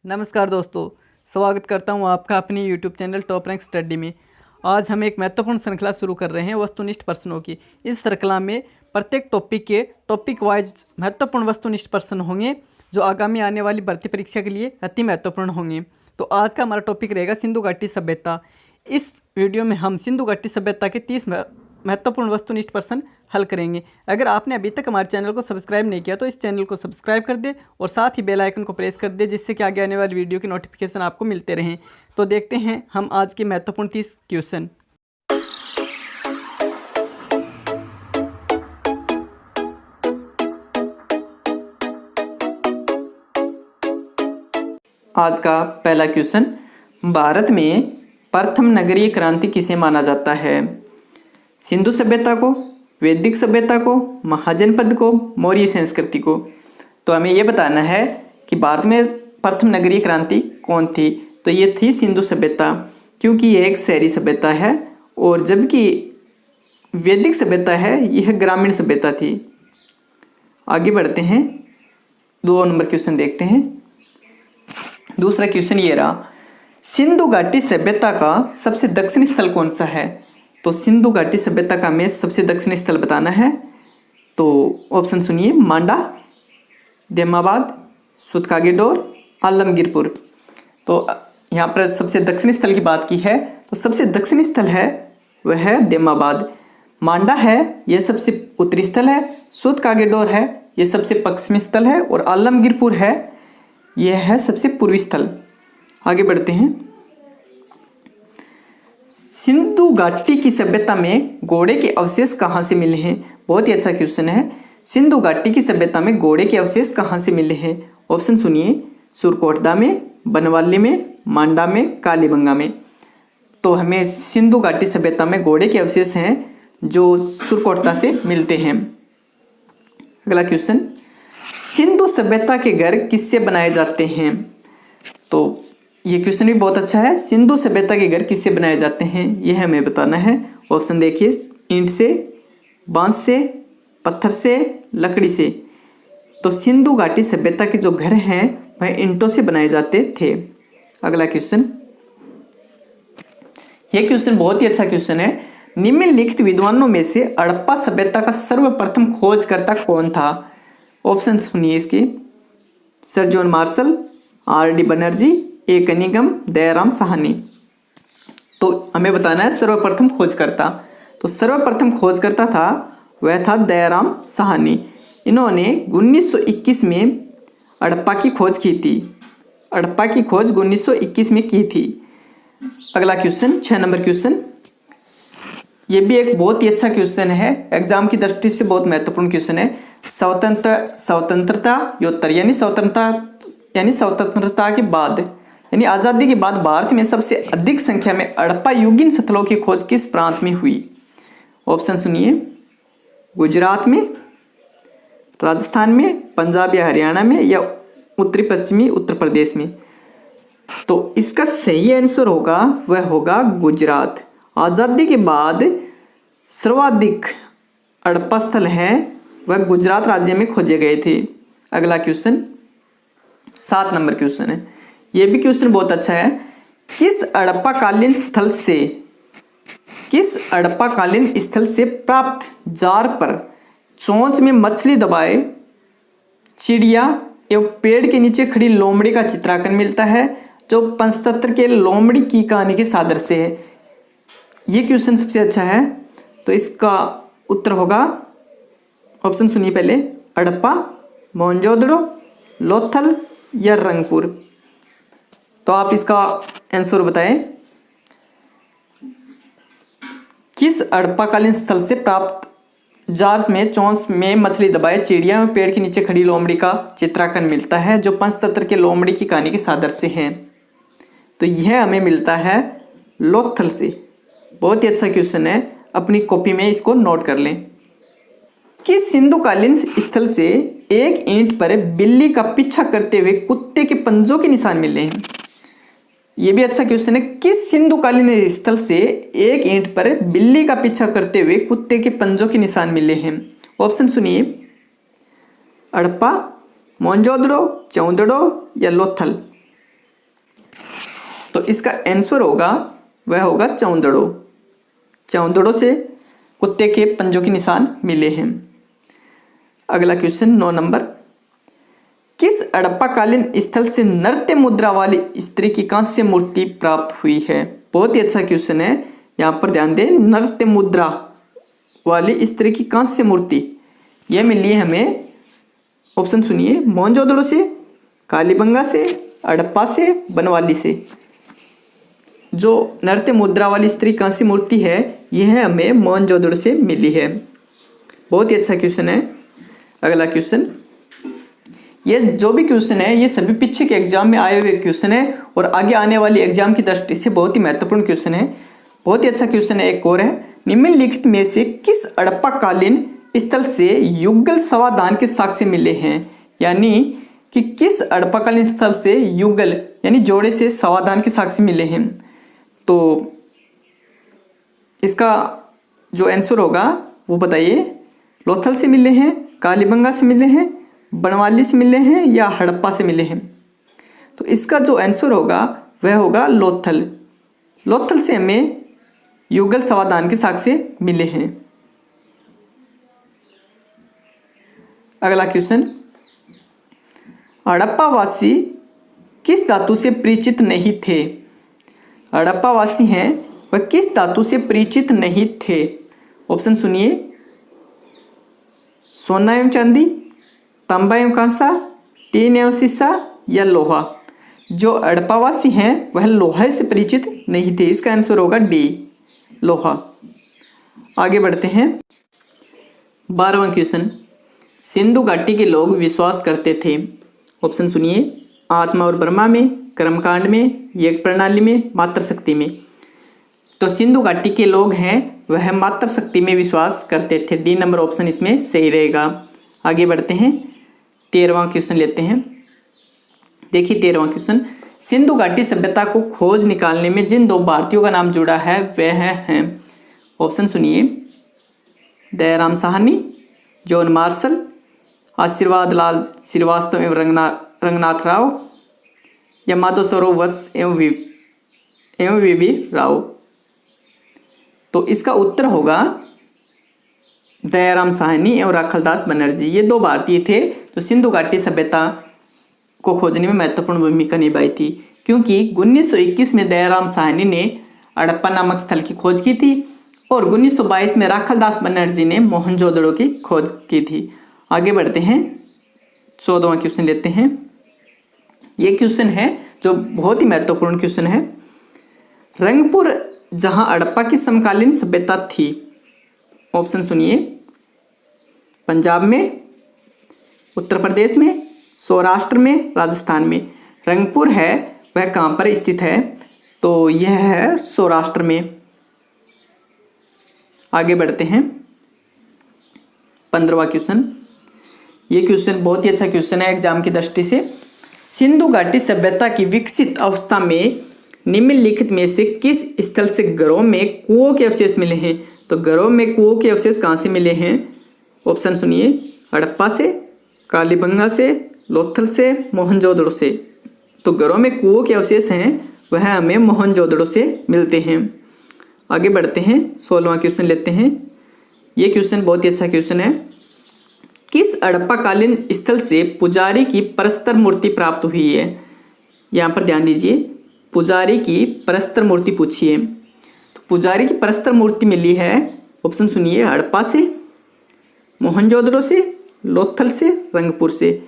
नमस्कार दोस्तों, स्वागत करता हूं आपका अपनी YouTube channel top rank study में। आज हम एक महत्वपूर्ण श्रृंखला शुरू कर रहे हैं वस्तुनिष्ठ प्रश्नों की। इस श्रृंखला में प्रत्येक टॉपिक के टॉपिक वाइज महत्वपूर्ण वस्तुनिष्ठ प्रश्न होंगे जो आगामी आने वाली भर्ती परीक्षा के लिए अति महत्वपूर्ण होंगे। तो आज का हमारा टॉपिक रहेगा सिंधु घाटी सभ्यता। इस वीडियो में हम सिंधु घाटी सभ्यता के 30 महत्वपूर्ण वस्तुनिष्ठ प्रश्न हल करेंगे। अगर आपने अभी तक हमारे चैनल को सब्सक्राइब नहीं किया तो इस चैनल को सब्सक्राइब कर दे और साथ ही बेल आइकन को प्रेस कर दे, जिससे कि आगे आने वाली वीडियो की नोटिफिकेशन आपको मिलते रहें। तो देखते हैं हम आज के महत्वपूर्ण 30 क्वेश्चन। आज का पहला क्वेश्चन, भारत में प्रथम नगरीय क्रांति किसे माना जाता है? सिंधु सभ्यता को, वैदिक सभ्यता को, महाजनपद को, मौर्य संस्कृति को। तो हमें यह बताना है कि भारत में प्रथम नगरीय क्रांति कौन थी। तो ये थी सिंधु सभ्यता, क्योंकि ये एक शहरी सभ्यता है, और जबकि वैदिक सभ्यता है यह ग्रामीण सभ्यता थी। आगे बढ़ते हैं, 2 नंबर क्वेश्चन देखते हैं। दूसरा क्वेश्चन ये रहा, सिंधु घाटी सभ्यता का सबसे दक्षिणी स्थल कौन सा है? तो सिंधु घाटी सभ्यता का हमें सबसे दक्षिणी स्थल बताना है। तो ऑप्शन सुनिए, मांडा, देमाबाद, सुतकागेडोर, आलमगीरपुर। तो यहाँ पर सबसे दक्षिणी स्थल की बात की है, तो सबसे दक्षिणी स्थल है वह है देमाबाद। मांडा है यह सबसे उत्तरी स्थल है, सुतकागेडोर है यह सबसे पश्चिमी स्थल है, और आलमगीरपुर है यह है सबसे पूर्वी स्थल। आगे बढ़ते हैं, सिंधु घाटी की सभ्यता में घोड़े के अवशेष कहाँ से मिले हैं? बहुत ही अच्छा क्वेश्चन है। सिंधु घाटी की सभ्यता में घोड़े के अवशेष कहाँ से मिले हैं? ऑप्शन सुनिए, सुरकोटदा में, बनवाली में, मांडा में, कालीबंगा में। तो हमें सिंधु घाटी सभ्यता में घोड़े के अवशेष हैं जो सुरकोटदा से मिलते हैं। अगला क्वेश्चन, सिंधु सभ्यता के घर किससे बनाए जाते हैं? तो ये क्वेश्चन भी बहुत अच्छा है। सिंधु सभ्यता के घर किससे बनाए जाते हैं यह हमें बताना है। ऑप्शन देखिए, ईंट से, बांस से, पत्थर से, लकड़ी से। तो सिंधु घाटी सभ्यता के जो घर हैं वह ईंटों से बनाए जाते थे। अगला क्वेश्चन, यह क्वेश्चन बहुत ही अच्छा क्वेश्चन है। निम्नलिखित विद्वानों में से हड़प्पा सभ्यता का सर्वप्रथम खोजकर्ता कौन था? ऑप्शन सुनिए इसके, sir John Marshall, R.D. Banerjee, A Cunningham, Dayaram Sahni. तो हमें बताना है सर्वप्रथम खोजकर्ता। तो सर्वप्रथम खोजकर्ता था वह था दयाराम साहनी। इन्होंने 1921 में हड़प्पा की खोज की थी। हड़प्पा की खोज 1921 में की थी। अगला क्वेश्चन, 6 नंबर क्वेश्चन, ये भी एक बहुत ही अच्छा क्वेश्चन है, एग्जाम की दृष्टि से बहुत महत्वपूर्ण क्वेश्चन है। स्वतंत्रता योत्तर यानी स्वतंत्रता के बाद यानी आज़ादी के बाद भारत में सबसे अधिक संख्या में हड़प्पा युगीन स्थलों की खोज किस प्रांत में हुई? ऑप्शन सुनिए, गुजरात में, राजस्थान में, पंजाब या हरियाणा में, या उत्तरी पश्चिमी उत्तर प्रदेश में। तो इसका सही आंसर होगा वह होगा गुजरात। आज़ादी के बाद सर्वाधिक हड़प्पा स्थल हैं वह गुजरात राज्य में खोजे गए थे। अगला क्वेश्चन, 7 नंबर क्वेश्चन है। यह भी क्वेश्चन बहुत अच्छा है। किस हड़प्पाकालीन स्थल से प्राप्त जार पर चोंच में मछली दबाए चिड़िया एवं पेड़ के नीचे खड़ी लोमड़ी का चित्रांकन मिलता है, जो पंचतंत्र के लोमड़ी की कहानी के सादृश्य है? ये क्वेश्चन सबसे अच्छा है। तो इसका उत्तर होगा, ऑप्शन सुनिए पहले, हड़प्पा, मोहनजोदड़ो, लोथल या रंगपुर। तो आप इसका आंसर बताएं। किस हड़प्पाकालीन स्थल से प्राप्त जार में चोंच में मछली दबाए चिड़िया में पेड़ के नीचे खड़ी लोमड़ी का चित्रांकन मिलता है, जो पंचतंत्र के लोमड़ी की कहानी के सादृश्य हैं? तो यह हमें मिलता है लोथल से। बहुत ही अच्छा क्वेश्चन है, अपनी कॉपी में इसको नोट कर लें। किस सिंधुकालीन स्थल से एक ईंट पर बिल्ली का पीछा करते हुए कुत्ते के पंजों के निशान मिले हैं? यह भी अच्छा क्वेश्चन है। किस सिंधुकालीन स्थल से एक ईंट पर बिल्ली का पीछा करते हुए कुत्ते के पंजों के निशान मिले हैं? ऑप्शन सुनिए, हड़प्पा, मोहनजोदड़ो, चौंदड़ो या लोथल। तो इसका आंसर होगा वह होगा चौंदड़ो। चौंदड़ो से कुत्ते के पंजों के निशान मिले हैं। अगला क्वेश्चन 9 नंबर, किस हड़प्पाकालीन स्थल से नृत्य मुद्रा वाली स्त्री की कांस्य मूर्ति प्राप्त हुई है? बहुत ही अच्छा क्वेश्चन है, यहाँ पर ध्यान दें। नृत्य मुद्रा वाली स्त्री की कांस्य मूर्ति यह मिली है हमें, ऑप्शन सुनिए, मोहनजोदड़ो से, कालीबंगा से, हड़प्पा से, बनवाली से। जो नृत्य मुद्रा वाली स्त्री कांस्य मूर्ति है यह हमें मोहनजोदड़ो से मिली है। बहुत ही अच्छा क्वेश्चन है। अगला क्वेश्चन, ये जो भी क्वेश्चन है ये सभी पीछे के एग्जाम में आए हुए क्वेश्चन है और आगे आने वाली एग्जाम की दृष्टि से बहुत ही महत्वपूर्ण क्वेश्चन है। बहुत ही अच्छा क्वेश्चन है। एक और है, निम्नलिखित में से किस हड़प्पाकालीन स्थल से युगल समाधान के साक्ष्य मिले हैं? यानी कि किस हड़प्पाकालीन स्थल से युगल यानी जोड़े से समाधान के साक्ष्य मिले हैं? तो इसका जो आंसर होगा वो बताइए। लोथल से मिले हैं, कालीबंगा से मिले हैं, बनवाली से मिले हैं या हड़प्पा से मिले हैं? तो इसका जो आंसर होगा वह होगा लोथल। लोथल से हमें युगल समाधान के साक्ष्य मिले हैं। अगला क्वेश्चन, हड़प्पावासी किस धातु से परिचित नहीं थे? हड़प्पावासी हैं वह किस धातु से परिचित नहीं थे? ऑप्शन सुनिए, सोना एवं चांदी, तांबा एवं कांसा, टीन एवं शीशा या लोहा। जो हड़प्पावासी हैं वह लोहे से परिचित नहीं थे। इसका आंसर होगा डी, लोहा। आगे बढ़ते हैं। 12वां क्वेश्चन, सिंधु घाटी के लोग विश्वास करते थे। ऑप्शन सुनिए, आत्मा और ब्रह्मा में, कर्मकांड में, एक प्रणाली में, मात्र शक्ति में। तो सिंधु घाटी के लोग हैं वह मात्र शक्ति में विश्वास करते थे। डी नंबर ऑप्शन इसमें सही रहेगा। आगे बढ़ते हैं। 13वां क्वेश्चन लेते हैं। देखिए 13वां क्वेश्चन, सिंधु घाटी सभ्यता को खोज निकालने में जिन 2 भारतीयों का नाम जुड़ा है वह हैं। ऑप्शन सुनिए, दयाराम साहनी, जॉन मार्शल, आशीर्वाद लाल श्रीवास्तव एवं रंगनाथ राव या माधव सरोवर वत्स एवं वीवी राव। तो इसका उत्तर होगा दयाराम साहनी एवं राखलदास बनर्जी। ये 2 भारतीय थे जो सिंधु घाटी सभ्यता को खोजने में महत्वपूर्ण भूमिका निभाई थी, क्योंकि 1921 में दयाराम साहनी ने हड़प्पा नामक स्थल की खोज की थी और 1922 में राखलदास बनर्जी ने मोहनजोदड़ो की खोज की थी। आगे बढ़ते हैं। 14वां क्वेश्चन लेते हैं। ये क्वेश्चन है जो बहुत ही महत्वपूर्ण क्वेश्चन है। रंगपुर जहां हड़प्पा की समकालीन सभ्यता थी, ऑप्शन सुनिए, पंजाब में, उत्तर प्रदेश में, सौराष्ट्र में, राजस्थान में। रंगपुर है वह कहाँ पर स्थित है? तो यह है सौराष्ट्र में। आगे बढ़ते हैं। 15वां क्वेश्चन, ये क्वेश्चन बहुत ही अच्छा क्वेश्चन है एग्जाम की दृष्टि से। सिंधु घाटी सभ्यता की विकसित अवस्था में निम्नलिखित में से किस स्थल से घरों में कुओं के अवशेष मिले हैं? तो घरों में कुओं के अवशेष कहाँ से मिले हैं? ऑप्शन सुनिए, हड़प्पा से, कालीबंगा से, लोथल से, मोहनजोदड़ो से। तो घरों में कुओं के अवशेष हैं वह हमें मोहनजोदड़ो से मिलते हैं। आगे बढ़ते हैं। 16वां क्वेश्चन लेते हैं। ये क्वेश्चन बहुत ही अच्छा क्वेश्चन है। किस हड़प्पाकालीन स्थल से पुजारी की प्रस्तर मूर्ति प्राप्त हुई है? यहाँ पर ध्यान दीजिए, पुजारी की प्रस्तर मूर्ति पूछी है। तो पुजारी की प्रस्तर मूर्ति मिली है, ऑप्शन सुनिए, हड़प्पा से, मोहनजोदड़ो से, लोथल से, रंगपुर से।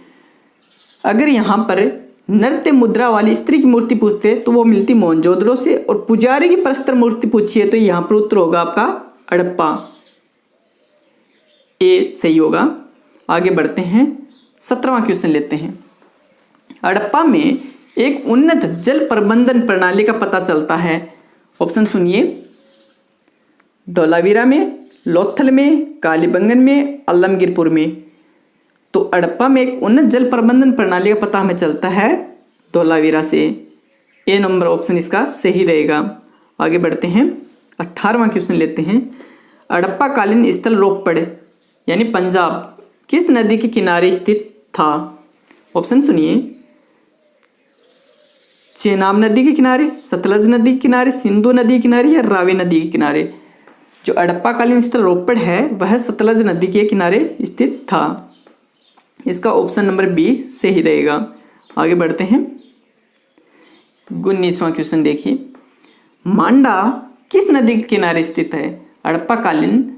अगर यहाँ पर नृत्य मुद्रा वाली स्त्री की मूर्ति पूछते तो वो मिलती मोहनजोदड़ो से, और पुजारी की प्रस्तर मूर्ति पूछी है तो यहाँ पर उत्तर होगा आपका हड़प्पा, ए सही होगा। आगे बढ़ते हैं। 17वां क्वेश्चन लेते हैं। हड़प्पा में एक उन्नत जल प्रबंधन प्रणाली का पता चलता है। ऑप्शन सुनिए, धोलावीरा में, लोथल में, कालीबंगन में, आलमगीरपुर में। तो हड़प्पा में एक उन्नत जल प्रबंधन प्रणाली का पता हमें चलता है धोलावीरा से। ए नंबर ऑप्शन इसका सही रहेगा। आगे बढ़ते हैं। 18वां क्वेश्चन लेते हैं। हड़प्पा कालीन स्थल रोपड़ यानी पंजाब किस नदी के किनारे स्थित था? ऑप्शन सुनिए, चेनाब नदी के किनारे, सतलज नदी के किनारे, सिंधु नदी के किनारे या रावी नदी के किनारे। जो हड़प्पाकालीन स्थल रोपड़ है वह सतलज नदी के किनारे स्थित था। इसका ऑप्शन नंबर बी सही रहेगा। आगे बढ़ते हैं। 19वां क्वेश्चन देखिए, मांडा किस नदी के किनारे स्थित है? हड़प्पाकालीन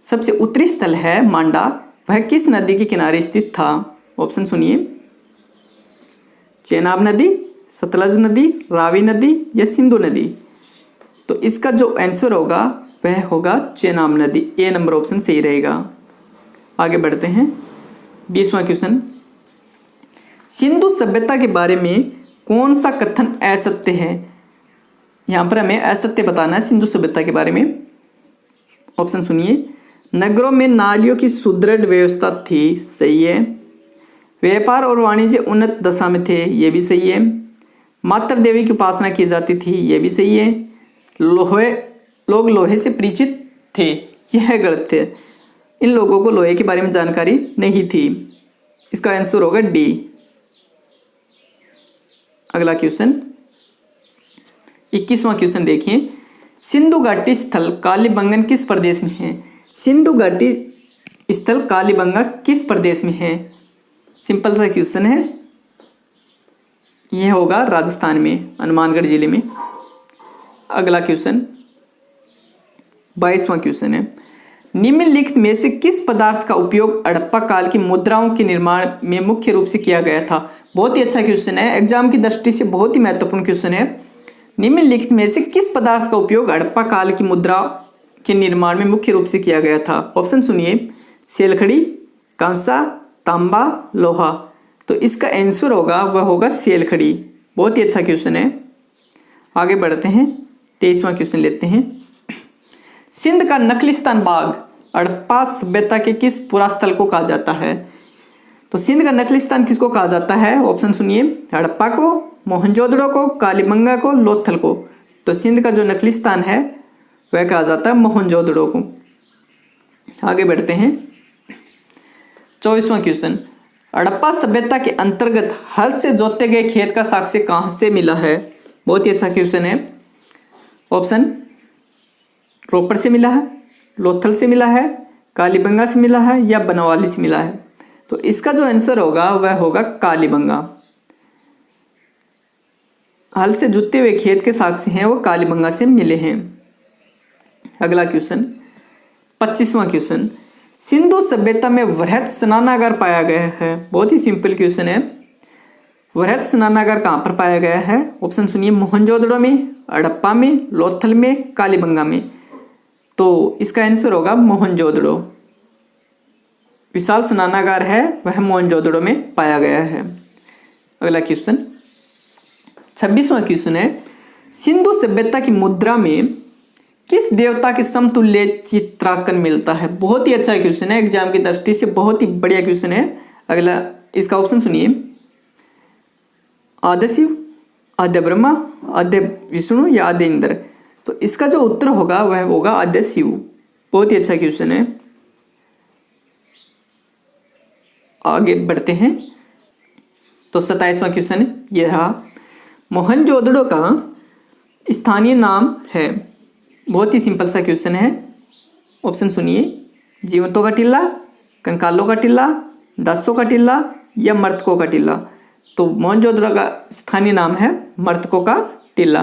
सबसे उत्तरी स्थल है मांडा, वह किस नदी के किनारे स्थित था? ऑप्शन सुनिए, चेनाब नदी, सतलज नदी, रावी नदी या सिंधु नदी। तो इसका जो आंसर होगा वह होगा चेनाब नदी। ए नंबर ऑप्शन सही रहेगा। आगे बढ़ते हैं। 20वां क्वेश्चन, सिंधु सभ्यता के बारे में कौन सा कथन असत्य है? यहाँ पर हमें असत्य बताना है सिंधु सभ्यता के बारे में। ऑप्शन सुनिए, नगरों में नालियों की सुदृढ़ व्यवस्था थी, सही है। व्यापार और वाणिज्य उन्नत दशा में थे, ये भी सही है। मातृ देवी की उपासना की जाती थी, ये भी सही है। लोग लोहे से परिचित थे, यह गलत थे। इन लोगों को लोहे के बारे में जानकारी नहीं थी। इसका आंसर होगा डी। अगला क्वेश्चन, 21वां क्वेश्चन देखिए, सिंधु घाटी स्थल कालीबंगन किस प्रदेश में है? सिंधु घाटी स्थल कालीबंगा किस प्रदेश में है? सिंपल सा क्वेश्चन है, यह होगा राजस्थान में, हनुमानगढ़ जिले में। अगला क्वेश्चन 22वां क्वेश्चन है, निम्नलिखित में से किस पदार्थ का उपयोग हड़प्पा काल की मुद्राओं के निर्माण में मुख्य रूप से किया गया था? बहुत ही अच्छा क्वेश्चन है, एग्जाम की दृष्टि से बहुत ही महत्वपूर्ण क्वेश्चन है। निम्नलिखित में से किस पदार्थ का उपयोग हड़प्पा काल की मुद्रा के निर्माण में मुख्य रूप से किया गया था? ऑप्शन सुनिए, सेलखड़ी, कांसा, तांबा, लोहा। तो इसका आंसर होगा वह होगा सेलखड़ी। बहुत ही अच्छा क्वेश्चन है। आगे बढ़ते हैं। 23वां क्वेश्चन लेते हैं। सिंध का नखलिस्तान बाग हड़प्पा सभ्यता के किस पुरास्थल को कहा जाता है? तो सिंध का नखलिस्तान किसको कहा जाता है? ऑप्शन सुनिए, हड़प्पा को, मोहनजोदड़ो को, कालीबंगा को, लोथल को। तो सिंध का जो नखलिस्तान है वह कहा जाता है मोहनजोदड़ो को। आगे बढ़ते हैं। 24वां क्वेश्चन, हड़प्पा सभ्यता के अंतर्गत हल से जोते गए खेत का साक्ष्य कहाँ से मिला है? बहुत ही अच्छा क्वेश्चन है। ऑप्शन, रोपड़ से मिला है, लोथल से मिला है, कालीबंगा से मिला है या बनवाली से मिला है। तो इसका जो आंसर होगा वह होगा कालीबंगा। हल से जुते हुए खेत के साक्ष्य हैं वो कालीबंगा से मिले हैं। अगला क्वेश्चन 25वां क्वेश्चन, सिंधु सभ्यता में वृहत स्नानागार पाया गया है। बहुत ही सिंपल क्वेश्चन है। वृहत स्नानागार कहाँ पर पाया गया है? ऑप्शन सुनिए, मोहनजोदड़ो में, हड़प्पा में, लोथल में, कालीबंगा में। तो इसका आंसर होगा मोहनजोदड़ो। विशाल स्नानागार है वह मोहनजोदड़ो में पाया गया है। अगला क्वेश्चन 26वां क्वेश्चन है, सिंधु सभ्यता की मुद्रा में किस देवता के समतुल्य चित्रांकन मिलता है? बहुत ही अच्छा क्वेश्चन है, एग्जाम की दृष्टि से बहुत ही बढ़िया क्वेश्चन है। अगला इसका ऑप्शन सुनिए, आद्य शिव, आद्य ब्रह्मा, आद्य विष्णु या आद्य इंद्र। तो इसका जो उत्तर होगा वह होगा आद्य शिव। बहुत ही अच्छा क्वेश्चन है। आगे बढ़ते हैं। तो 27वां क्वेश्चन यह रहा, मोहनजोदड़ो का स्थानीय नाम है। बहुत ही सिंपल सा क्वेश्चन है। ऑप्शन सुनिए, जीवंतों का टिल्ला, कंकालों का टिल्ला, दासों का टिल्ला या मृतकों का टिल्ला। तो मोहनजोदड़ो का स्थानीय नाम है मृतकों का टिल्ला।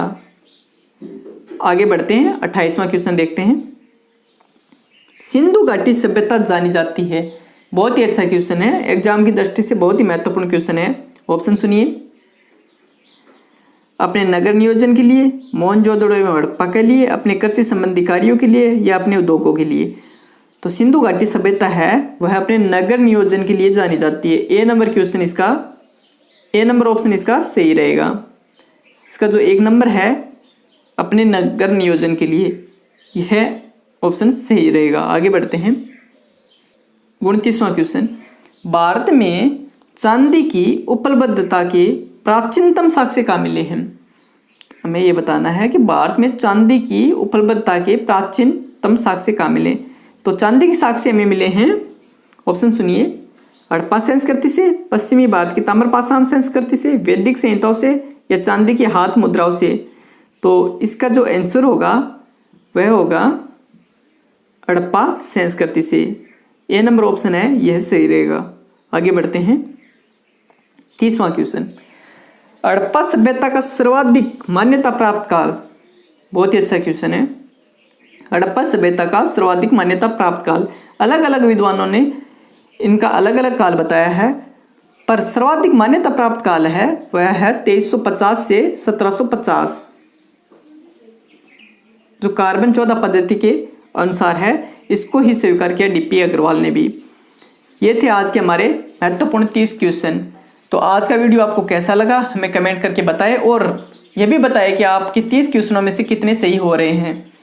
आगे बढ़ते हैं। 28वां क्वेश्चन देखते हैं। सिंधु घाटी सभ्यता जानी जाती है। बहुत ही अच्छा क्वेश्चन है, एग्जाम की दृष्टि से बहुत ही महत्वपूर्ण क्वेश्चन है। ऑप्शन सुनिए, अपने नगर नियोजन के लिए, मोहनजोदड़ो एवं हड़प्पा के लिए, अपने कृषि संबंधी कार्यों के लिए या अपने उद्योगों के लिए। तो सिंधु घाटी सभ्यता है वह अपने नगर नियोजन के लिए जानी जाती है। ए नंबर क्वेश्चन इसका, ए नंबर ऑप्शन इसका सही रहेगा। इसका जो 1 नंबर है अपने नगर नियोजन के लिए, यह ऑप्शन सही रहेगा। आगे बढ़ते हैं। 29वां क्वेश्चन, भारत में चांदी की उपलब्धता के प्राचीनतम साक्ष्य कहाँ मिले हैं? हमें यह बताना है कि भारत में चांदी की उपलब्धता के प्राचीनतम साक्ष्य कहाँ मिले। तो चांदी के साक्ष्य हमें मिले हैं, ऑप्शन सुनिए, हड़प्पा संस्कृति से, पश्चिमी भारत की ताम्रपाषाण संस्कृति से, वैदिक संहिताओं से या चांदी की हाथ मुद्राओं से, तो इसका जो आंसर होगा वह होगा हड़प्पा संस्कृति से। ए नंबर ऑप्शन है यह सही रहेगा। आगे बढ़ते हैं। 30वां क्वेश्चन, हड़प्पा सभ्यता का सर्वाधिक मान्यता प्राप्त काल। बहुत ही अच्छा क्वेश्चन है। हड़प्पा सभ्यता का सर्वाधिक मान्यता प्राप्त काल, अलग अलग विद्वानों ने इनका अलग अलग काल बताया है, पर सर्वाधिक मान्यता प्राप्त काल है वह है 2350 से 1750, जो कार्बन 14 पद्धति के अनुसार है। इसको ही स्वीकार किया डीपी अग्रवाल ने भी। ये थे आज के हमारे महत्वपूर्ण 30 क्वेश्चन। तो आज का वीडियो आपको कैसा लगा हमें कमेंट करके बताएं, और यह भी बताएं कि आपके 30 क्वेश्चनों में से कितने सही हो रहे हैं।